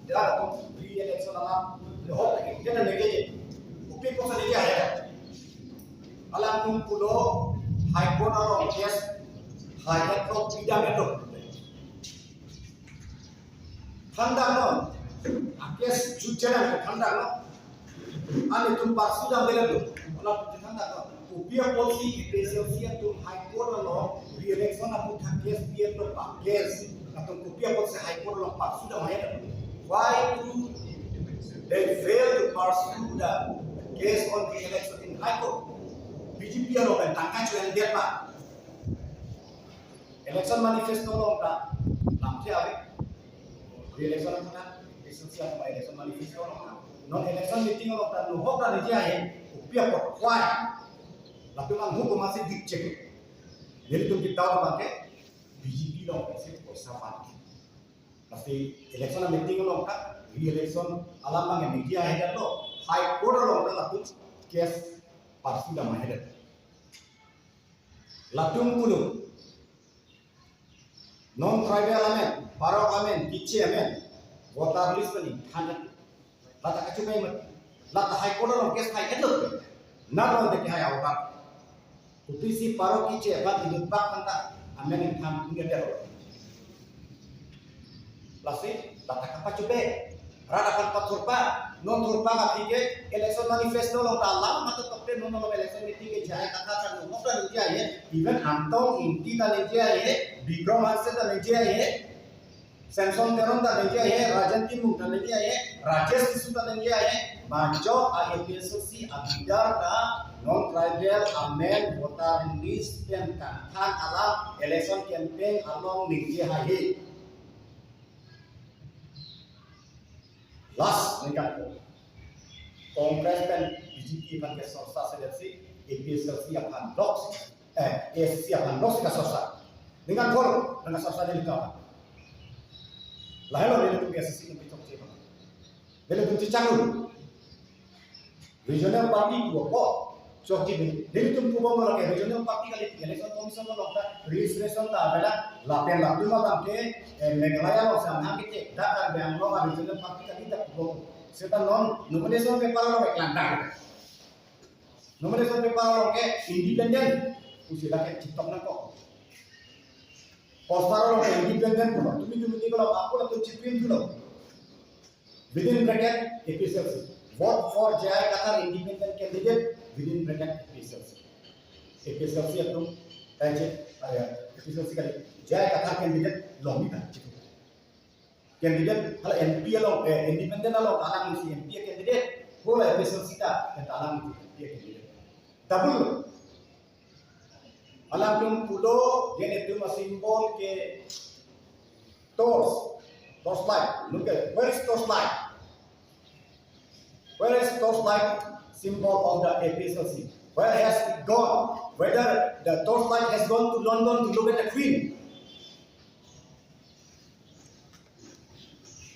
dah tu re-election alam hok lagi kita lagi upi ko sa lagi aya alam tung pulo high court along yes high court bidang itu thanda no akes jujana thanda no ane tum parsu jam dele tu ola thanda no upia policy presidency tum high court along re-election apu thakes biar to pakes atau upia policy high court along parsu jam aya why do they fail to pursue the case on the election in High Court? BJP alo kan tangka cuan dia pak. Election manifesto lo tak lampu apa? Election apa kan? Esensial apa election manifesto lo? Non election meeting lo tak nuhok dah dia ye. Upia kok kuat. Lalu kan hukum masih dicek. Jadi tu kita tahu pakai BJP lo masih kuasa pakai. Pasti election meeting lo tak re-election alam bang media header lo high court lo tak laku case parsi dah header latung puluh non tribal amen parok amen kiche amen voter list ni hanya lata kacu mai mat lata high court lo case high header na lo de high awak upisi parok kiche bat hidup bak kanta amen ham punya dia Lasi, lata kapa cube, rada kan paturpa, non turpa kapike, election manifesto long dalam, mata topde non non election meeting ke jaya kata kan non kan dia ye, even antong inti dan dia ye, Bikram Hanse dan dia ye, Samson Teron dan dia ye, Rajan Timur dan dia ye, Rajesh Tisu dan dia ye, Manjo IPSC abidar da non tribal amen voter list yang kan alam election campaign along dia ye. Last mereka Kongres dan BJP kan kesosa seleksi APSC akan lock ASC akan lock kesosa dengan kor dengan sosa dari kau lahir dari itu ASC yang kita cakap dari itu cakap regional party dua kok Soki dari itu pun malah regional party kali election commission malah registration tak ada lapen lapen malah ke Meghalaya lo sama kita dah ada yang lo regional party kali tak perlu setan non nomination paper lo kelantar nomination paper lo ke independen usia ke TikTok nak kok poster lo ke independen pun tumi kalau aku lah tu cipin dulu within bracket APSC vote for Jaya Qatar independent candidate within bracket APSC itu APSC kali Jaya Qatar candidate long ni tak candidate kalau MP lo independent lo alang si MP candidate boleh APSC kita alang si MP candidate double alang tum pulo yang itu simbol ke torchlight look at where is torchlight Where is torchlight symbol of the APSC? Where has it gone? Whether the torchlight has gone to London to look at the Queen?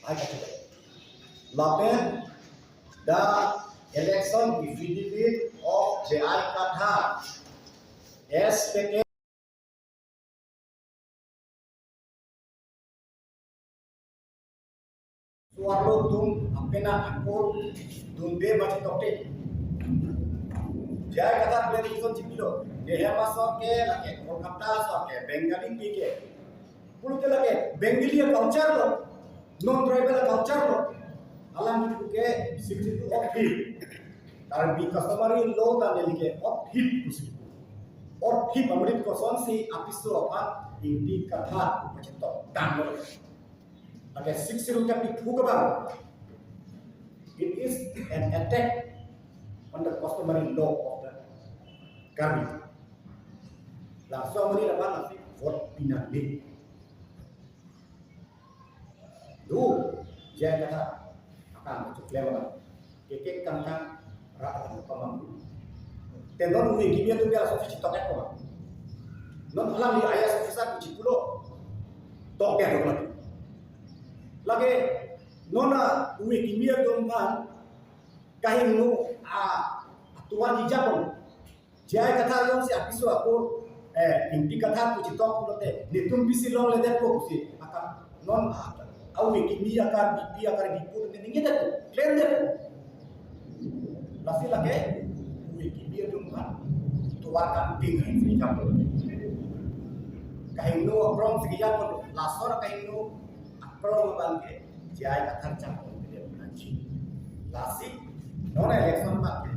I got it. Lapen the election affidavit of Jaya Qatar SPK Suarlo tum apena akor dumbe baca tokte Jaya Qatar beliau cipilo dia masuk ke lagi Kolkata masuk ke Bengali pike puluh ke lagi Bengali culture lo non tribal culture lo alam itu ke situ of hip karena di customary law dan lagi of hip of hip amrit koson si apisu apa inti kata baca tok dan Okay, 60 can be Pugabang. It is an attack on the customary law of the Garbi. Langsung ini dapat nanti vote pindah. Dulu Jaya kata akan cukup lewat. Kekek kangkang rata pemangku. Tendon ini kimia tu biar sosial tokek kok. Non alam di ayah sisa kucing pulo tokek lagi. Lagi nona uwi kimia domban kahing nu tuan di Jepang Jaya Qatar yang si apisu aku inti kata tu citok pulote nitum bisi long leder ko si akan non awi kimi akar bipi akar bipu dengan ini deh klaim deh lasi lagi awi kimi dong kan tuarkan tinggi sejam kahino akrom sejam lasor kahino akrom bangke jai kathar cakon dia nanti lasi non election bangke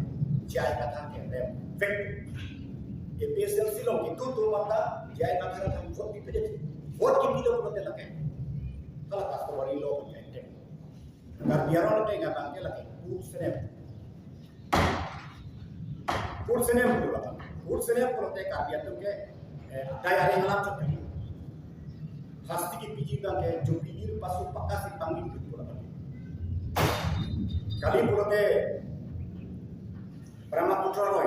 jai kathar ke rem fek APSL silong itu tuh mata jai kathar kan vote di pede vote kimi dong prote lagi kalau customer lo punya agar biar orang tengah bangke lagi food senem prote biar tuh ke daya rengalam coba pasti ki piji bangke jupir pasu pakas si panggil itu lagi kali prote Brahma Putra Roy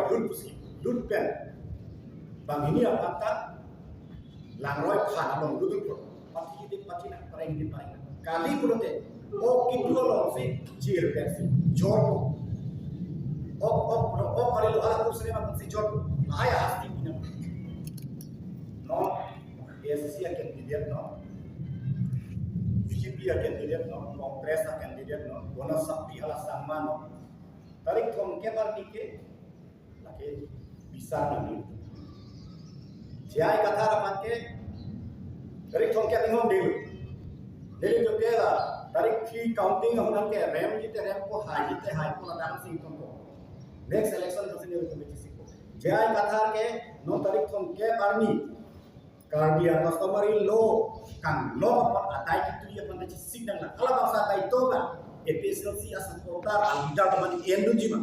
lut pen bang ini apa tak langroy khan along lut pasti nak paling di paling kali prote kitu lo si jir versi jor kali lo ala kursi memang si jor ayah hasti bina no SC akan dilihat no BJP akan dilihat no Kongres akan dilihat no bonus sakti ala sama no tarik ke parti ke lagi bisa nanti jai kata apa ke tarik ke tengok dulu Jadi juga lah, tarik key counting orang ke rem ko high ko nadang sing ko. Next election to senior committee ko. Jai kathar ke no tarik ke parni. Kardia customary law kan law apa atai itu dia pun jadi sidang lah. Kalau bangsa atai itu kan APSLC asal kotar alida teman endu jima.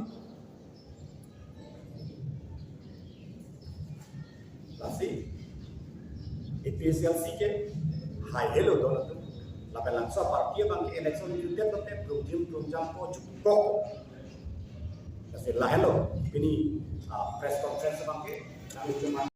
Lasi APSLC ke high hello dolar tu. Lapan langsung parti bang election itu dia tetap program ko cukup. Kasi lah hello ini press conference bang ke